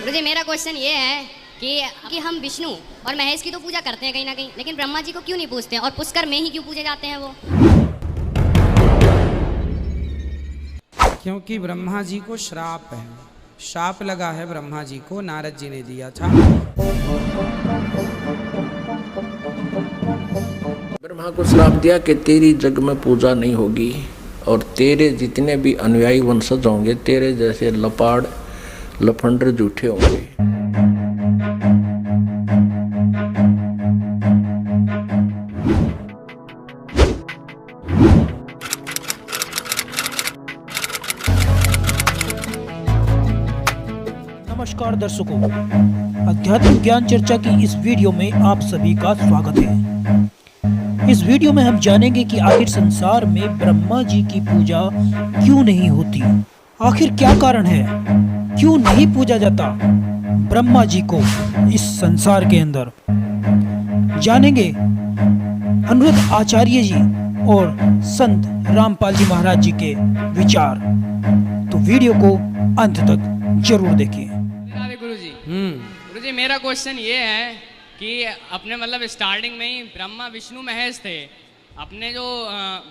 गुरुजी मेरा क्वेश्चन ये है कि हम विष्णु और महेश की तो पूजा करते हैं कहीं ना कहीं, लेकिन ब्रह्मा जी को क्यों नहीं पूजते हैं और पुष्कर में ही क्यों पूजे जाते हैं वो? क्योंकि ब्रह्मा जी को श्राप है, शाप लगा है ब्रह्मा जी को, नारद जी ने दिया था। ब्रह्मा को श्राप दिया कि तेरी जग में पूजा नहीं होगी और तेरे जितने भी अनुयायी वंशज होंगे तेरे जैसे लपाड़ लफंडर झूठे होंगे। नमस्कार दर्शकों, अध्यात्म ज्ञान चर्चा की इस वीडियो में आप सभी का स्वागत है। इस वीडियो में हम जानेंगे कि आखिर संसार में ब्रह्मा जी की पूजा क्यों नहीं होती, आखिर क्या कारण है, क्यों नहीं पूजा जाता ब्रह्मा जी को इस संसार के अंदर। जानेंगे अनिरुद्ध आचार्य जी और संत रामपाल जी महाराज जी के विचार, तो वीडियो को अंत तक जरूर देखिए। गुरुजी मेरा क्वेश्चन ये है कि अपने मतलब स्टार्टिंग में ही ब्रह्मा विष्णु महेश थे। अपने जो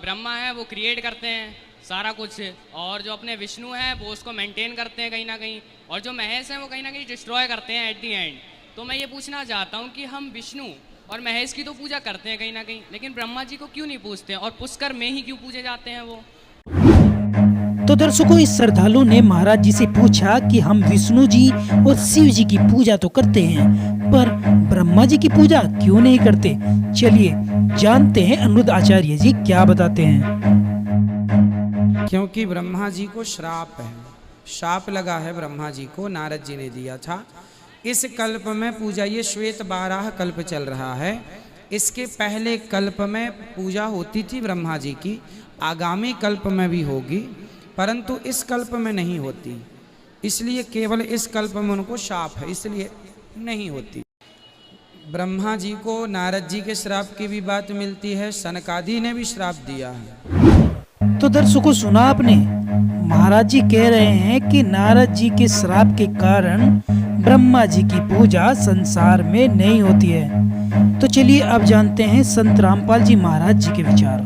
ब्रह्मा है वो क्रिएट करते हैं सारा कुछ, और जो अपने विष्णु हैं वो उसको मेंटेन करते हैं कहीं ना कहीं, और जो महेश हैं वो कहीं ना कहीं डिस्ट्रॉय करते हैं एट दी एंड। तो मैं ये पूछना चाहता हूँ कि हम विष्णु और महेश की तो पूजा करते हैं कहीं ना कहीं, लेकिन ब्रह्मा जी को क्यों नहीं पूजते और पुष्कर में ही क्यों पूजे जाते हैं वो? तो दर्शकों, इस श्रद्धालु ने महाराज जी से पूछा कि हम विष्णु जी और शिव जी की पूजा तो करते हैं पर ब्रह्मा जी की पूजा क्यों नहीं करते। चलिए जानते हैं अनिरुद्ध आचार्य जी क्या बताते हैं। क्योंकि ब्रह्मा जी को श्राप है, शाप लगा है ब्रह्मा जी को, नारद जी ने दिया था। इस कल्प में पूजा, ये श्वेत 12 कल्प चल रहा है, इसके पहले कल्प में पूजा होती थी ब्रह्मा जी की, आगामी कल्प में भी होगी, परंतु इस कल्प में नहीं होती। इसलिए केवल इस कल्प में उनको शाप है, इसलिए नहीं होती। ब्रह्मा जी को नारद जी के श्राप की भी बात मिलती है, सनकादि ने भी श्राप दिया है। तो दर्शकों सुना आपने, महाराज जी कह रहे हैं कि नारद जी के श्राप के कारण ब्रह्मा जी की पूजा संसार में नहीं होती है। तो चलिए अब जानते हैं संत रामपाल जी महाराज जी के विचार।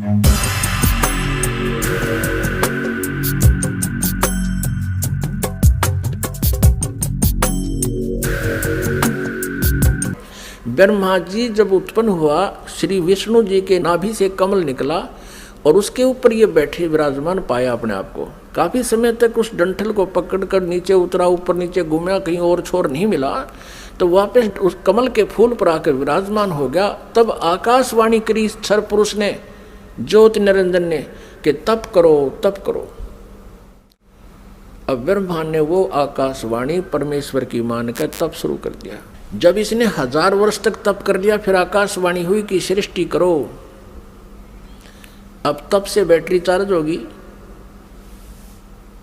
ब्रह्मा जी जब उत्पन्न हुआ, श्री विष्णु जी के नाभि से कमल निकला और उसके ऊपर ये बैठे विराजमान पाया अपने आप को। काफी समय तक उस डंठल को पकड़कर नीचे उतरा, ऊपर नीचे घूमा, कहीं और छोर नहीं मिला, तो वापस उस कमल के फूल पर आकर विराजमान हो गया। तब आकाशवाणी करी क्षर पुरुष ने, ज्योति निरंजन ने, कि तप करो तप करो। अब ब्रह्मा ने वो आकाशवाणी परमेश्वर की मानकर तप शुरू कर दिया। जब इसने 1000 वर्ष तक तप कर लिया, फिर आकाशवाणी हुई कि सृष्टि करो। अब तप से बैटरी चार्ज होगी।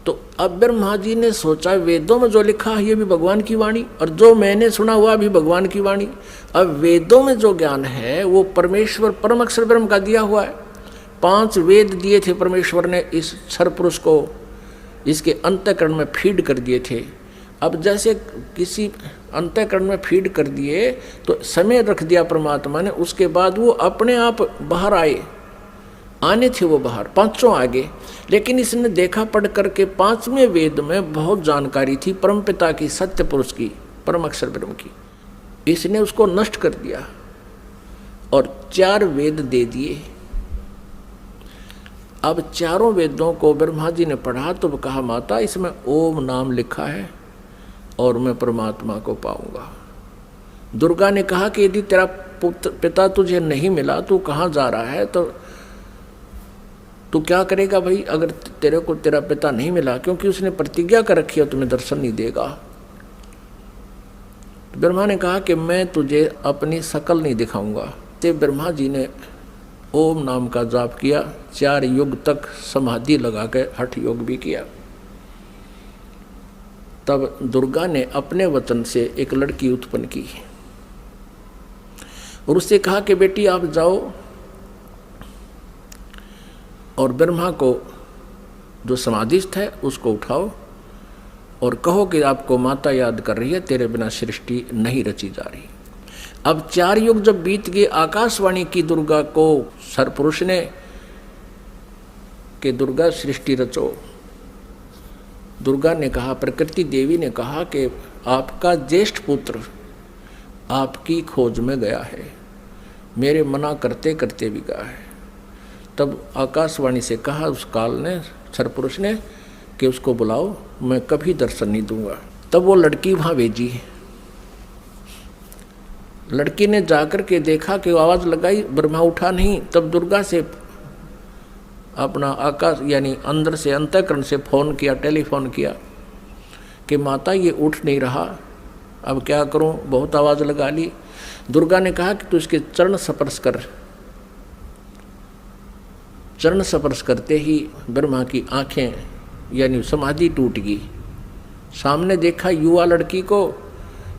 तो अब ब्रह्मा जी ने सोचा, वेदों में जो लिखा है ये भी भगवान की वाणी, और जो मैंने सुना हुआ भी भगवान की वाणी। अब वेदों में जो ज्ञान है वो परमेश्वर परम अक्षर ब्रह्म का दिया हुआ है। 5 वेद दिए थे परमेश्वर ने इस क्षर पुरुष को, इसके अंतःकरण में फीड कर दिए थे। अब जैसे किसी अंतःकरण में फीड कर दिए तो समय रख दिया परमात्मा ने, उसके बाद वो अपने आप बाहर आने थे वो बाहर, 5 आगे। लेकिन इसने देखा पढ़ करके 5वें वेद में बहुत जानकारी थी परमपिता की, सत्य पुरुष की, परम अक्षर ब्रह्म की। इसने उसको नष्ट कर दिया और 4 वेद दे दिए। अब चारों वेदों को ब्रह्मा जी ने पढ़ा तो कहा, माता इसमें ओम नाम लिखा है और मैं परमात्मा को पाऊंगा। दुर्गा ने कहा कि यदि तेरा पिता तुझे नहीं मिला, तू कहाँ जा रहा है, तो तू क्या करेगा भाई अगर तेरे को तेरा पिता नहीं मिला, क्योंकि उसने प्रतिज्ञा कर रखी है तुम्हें दर्शन नहीं देगा। तो ब्रह्मा ने कहा कि मैं तुझे अपनी शकल नहीं दिखाऊंगा। तो ब्रह्मा जी ने ओम नाम का जाप किया, 4 युग तक समाधि लगा के हठ योग भी किया। तब दुर्गा ने अपने वचन से एक लड़की उत्पन्न की और उससे कहा कि बेटी आप जाओ और ब्रह्मा को जो समाधिस्थ है उसको उठाओ और कहो कि आपको माता याद कर रही है, तेरे बिना सृष्टि नहीं रची जा रही। अब 4 युग जब बीत गए, आकाशवाणी की दुर्गा को सरपुरुष ने कि दुर्गा सृष्टि रचो। दुर्गा ने कहा, प्रकृति देवी ने कहा कि आपका ज्येष्ठ पुत्र आपकी खोज में गया है, मेरे मना करते करते भी गया है। तब आकाशवाणी से कहा उस काल ने, सरपुरुष ने, कि उसको बुलाओ, मैं कभी दर्शन नहीं दूंगा। तब वो लड़की वहाँ भेजी। लड़की ने जाकर के देखा कि आवाज़ लगाई, ब्रह्मा उठा नहीं। तब दुर्गा से अपना आकाश यानी अंदर से अंतःकरण से फ़ोन किया, टेलीफोन किया कि माता ये उठ नहीं रहा, अब क्या करूं, बहुत आवाज़ लगा ली। दुर्गा ने कहा कि तू इसके चरण स्पर्श कर। चरण स्पर्श करते ही ब्रह्मा की आंखें यानी समाधि टूट गई। सामने देखा युवा लड़की को।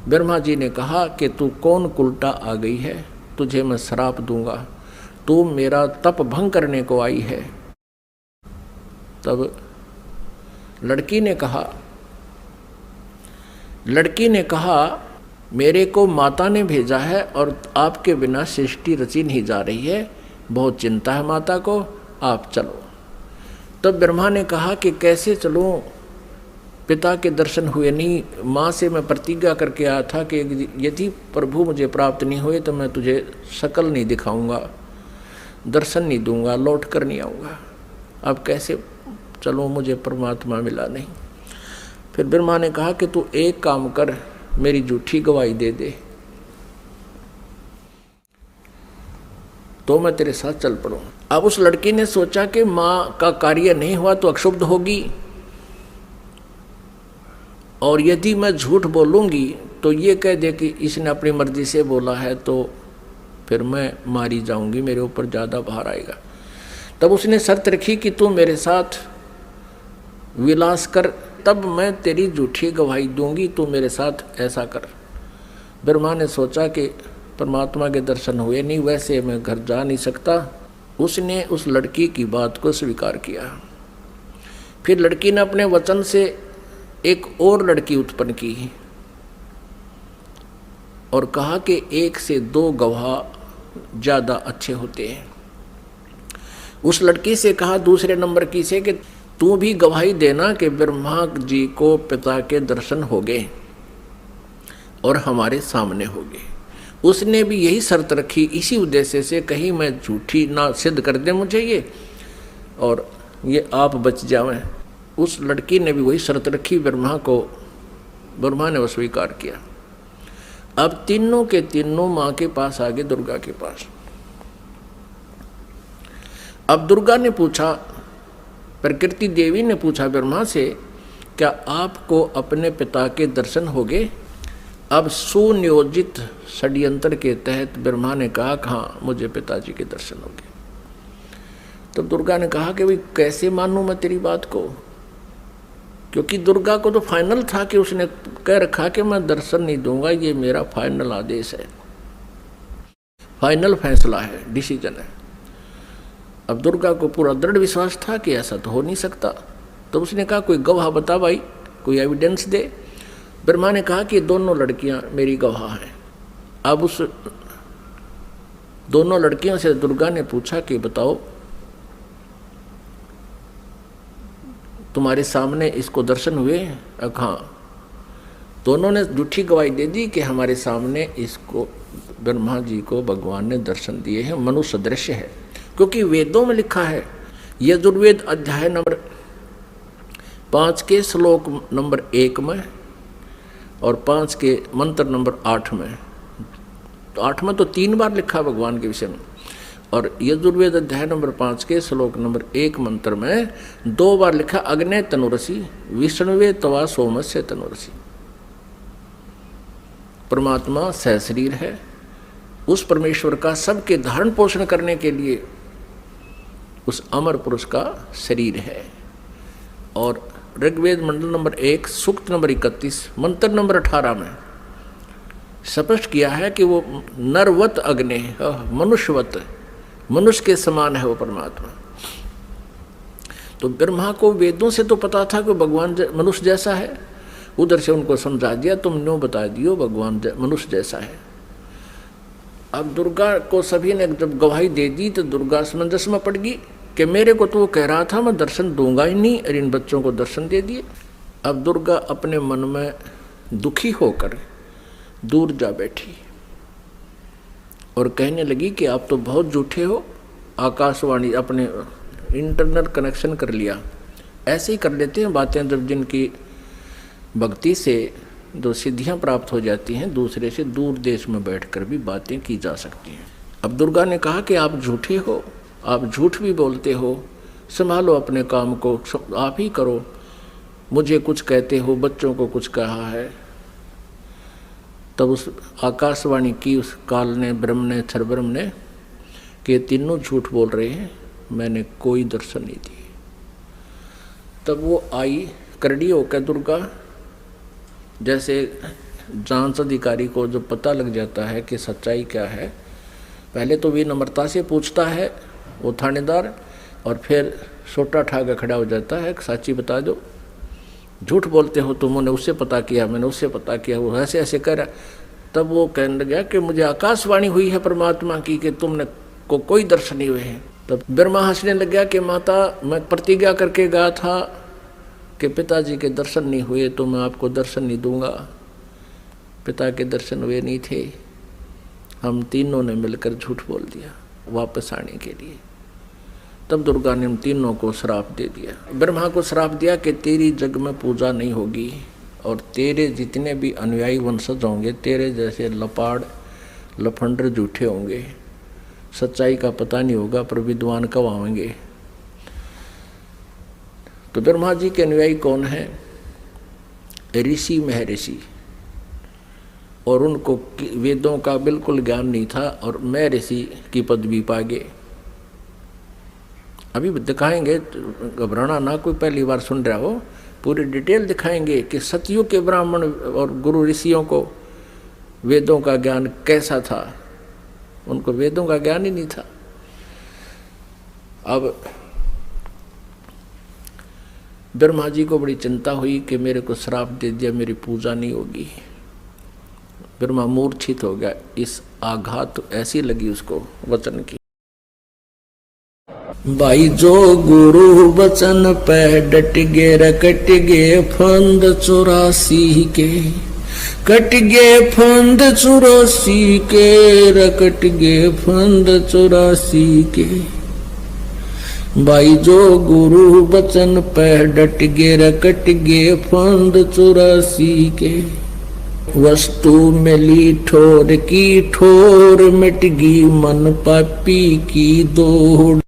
ब्रह्मा जी ने कहा कि तू कौन कुलटा आ गई है, तुझे मैं श्राप दूंगा, तू मेरा तप भंग करने को आई है। तब लड़की ने कहा मेरे को माता ने भेजा है और आपके बिना सृष्टि रची नहीं जा रही है, बहुत चिंता है माता को, आप चलो। तब ब्रह्मा ने कहा कि कैसे चलूं, पिता के दर्शन हुए नहीं। माँ से मैं प्रतिज्ञा करके आया था कि यदि प्रभु मुझे प्राप्त नहीं हुए तो मैं तुझे शकल नहीं दिखाऊंगा, दर्शन नहीं दूंगा, लौट कर नहीं आऊँगा। अब कैसे चलूँ, मुझे परमात्मा मिला नहीं। फिर ब्रह्मा ने कहा कि तू एक काम कर, मेरी झूठी गवाही दे दे तो मैं तेरे साथ चल पड़ूँ। अब उस लड़की ने सोचा कि माँ का कार्य नहीं हुआ तो अक्षुब्ध होगी, और यदि मैं झूठ बोलूँगी तो ये कह दे कि इसने अपनी मर्जी से बोला है, तो फिर मैं मारी जाऊँगी, मेरे ऊपर ज़्यादा भार आएगा। तब उसने शर्त रखी कि तू मेरे साथ विलास कर, तब मैं तेरी झूठी गवाही दूंगी, तू मेरे साथ ऐसा कर। ब्रह्मा ने सोचा कि परमात्मा के दर्शन हुए नहीं, वैसे मैं घर जा नहीं सकता। उसने उस लड़की की बात को स्वीकार किया। फिर लड़की ने अपने वचन से एक और लड़की उत्पन्न की और कहा कि 1 से 2 गवाह ज़्यादा अच्छे होते हैं। उस लड़की से कहा दूसरे नंबर की से कि तू भी गवाही देना कि ब्रह्मा जी को पिता के दर्शन हो गए और हमारे सामने हो गए। उसने भी यही शर्त रखी, इसी उद्देश्य से, कहीं मैं झूठी ना सिद्ध कर दे मुझे ये और ये आप बच जावें। उस लड़की ने भी वही शर्त रखी ब्रह्मा ने वो स्वीकार किया। अब तीनों के तीनों माँ के पास आ गए, दुर्गा के पास। अब दुर्गा ने पूछा, प्रकृति देवी ने पूछा ब्रह्मा से, क्या आपको अपने पिता के दर्शन हो गए? अब सुनियोजित षड्यंत्र के तहत ब्रह्मा ने कहा, हाँ मुझे पिताजी के दर्शन हो गए। तब दुर्गा ने कहा कि भाई कैसे मानूं मैं तेरी बात को, क्योंकि दुर्गा को तो फाइनल था कि उसने कह रखा कि मैं दर्शन नहीं दूंगा, ये मेरा फाइनल आदेश है, फाइनल फैसला है, डिसीजन है। अब दुर्गा को पूरा दृढ़ विश्वास था कि ऐसा तो हो नहीं सकता। तो उसने कहा कोई गवाह बता भाई, कोई एविडेंस दे। ब्रह्मा ने कहा कि दोनों लड़कियां मेरी गवाह हैं। अब उस दोनों लड़कियों से दुर्गा ने पूछा कि बताओ तुम्हारे सामने इसको दर्शन हुए? हाँ। दोनों ने झूठी गवाही दे दी कि हमारे सामने इसको ब्रह्मा जी को भगवान ने दर्शन दिए हैं, मनुष्य दृश्य है। क्योंकि वेदों में लिखा है, यजुर्वेद अध्याय नंबर 5 के श्लोक नंबर 1 में और 5 के मंत्र नंबर 8 में। तो 8 में तो 3 बार लिखा भगवान के विषय में, और यजुर्वेद अध्याय नंबर 5 के श्लोक नंबर 1 मंत्र में 2 बार लिखा, अग्ने तनुरसी विष्णुवे तवा सोमस्य तनुरसी। परमात्मा सहशरीर है, उस परमेश्वर का सबके धारण पोषण करने के लिए उस अमर पुरुष का शरीर है। और ऋग्वेद मंडल नंबर 1 सूक्त नंबर 31 मंत्र नंबर 18 में स्पष्ट किया है कि वो नरवत अग्नि, मनुष्यवत, मनुष्य के समान है वो परमात्मा। तो ब्रह्मा को वेदों से तो पता था कि भगवान मनुष्य जैसा है, उधर से उनको समझा दिया, तुम न्यों बता दियो भगवान मनुष्य जैसा है। अब दुर्गा को सभी ने जब गवाही दे दी तो दुर्गा समंजस में पड़ गई कि मेरे को तो वो कह रहा था मैं दर्शन दूंगा ही नहीं, और इन बच्चों को दर्शन दे दिए। अब दुर्गा अपने मन में दुखी होकर दूर जा बैठी और कहने लगी कि आप तो बहुत झूठे हो। आकाशवाणी अपने इंटरनेट कनेक्शन कर लिया, ऐसे ही कर लेते हैं बातें जब जिनकी भक्ति से जो सिद्धियां प्राप्त हो जाती हैं, दूसरे से दूर देश में बैठकर भी बातें की जा सकती हैं। अब दुर्गा ने कहा कि आप झूठे हो, आप झूठ भी बोलते हो, संभालो अपने काम को, आप ही करो, मुझे कुछ कहते हो, बच्चों को कुछ कहा है। तब उस आकाशवाणी की उस काल ने, ब्रह्म ने, क्षरब्रह्म ने कि तीनों झूठ बोल रहे हैं, मैंने कोई दर्शन नहीं दिए। तब वो आई करड़ी होकर दुर्गा, जैसे जांच अधिकारी को जो पता लग जाता है कि सच्चाई क्या है, पहले तो विनम्रता से पूछता है वो थानेदार, और फिर सोटा ठाकर खड़ा हो जाता है, सच्ची बता दो, झूठ बोलते हो तुमने उससे पता किया, मैंने उससे पता किया, वो ऐसे ऐसे कह रहा। तब वो कहने लगा कि मुझे आकाशवाणी हुई है परमात्मा की कि तुमने को कोई दर्शन नहीं हुए हैं। तब ब्रह्मा हंसने लग गया कि माता, मैं प्रतिज्ञा करके गया था कि पिताजी के दर्शन नहीं हुए तो मैं आपको दर्शन नहीं दूंगा। पिता के दर्शन हुए नहीं थे, हम तीनों ने मिलकर झूठ बोल दिया वापस आने के लिए। तब दुर्गा ने हम तीनों को श्राप दे दिया। ब्रह्मा को श्राप दिया कि तेरी जग में पूजा नहीं होगी और तेरे जितने भी अनुयायी वंशज होंगे तेरे जैसे लपाड़ लफंडर झूठे होंगे, सच्चाई का पता नहीं होगा पर विद्वान कब आएंगे। तो ब्रह्मा जी के अनुयायी कौन है? ऋषि महर्षि, और उनको वेदों का बिल्कुल ज्ञान नहीं था और महर्षि की पदवी पा गए। अभी दिखाएंगे, घबराना ना, कोई पहली बार सुन रहा हो, पूरी डिटेल दिखाएंगे कि सतयुग के ब्राह्मण और गुरु ऋषियों को वेदों का ज्ञान कैसा था। उनको वेदों का ज्ञान ही नहीं था। अब ब्रह्मा जी को बड़ी चिंता हुई कि मेरे को श्राप दे दिया, मेरी पूजा नहीं होगी। ब्रह्मा मूर्छित हो गया, इस आघात ऐसी लगी उसको वचन की। भाई जो गुरु वचन पे डट गे रकट गे फंद 84 के, कट गे फंद 84 के, रकट गे फंद 84 के। भाई जो गुरु वचन पे डट गे रकट गे फंद 84 के। वस्तु मिली ठोर की ठोर, मिट गई मन पापी की दौड़।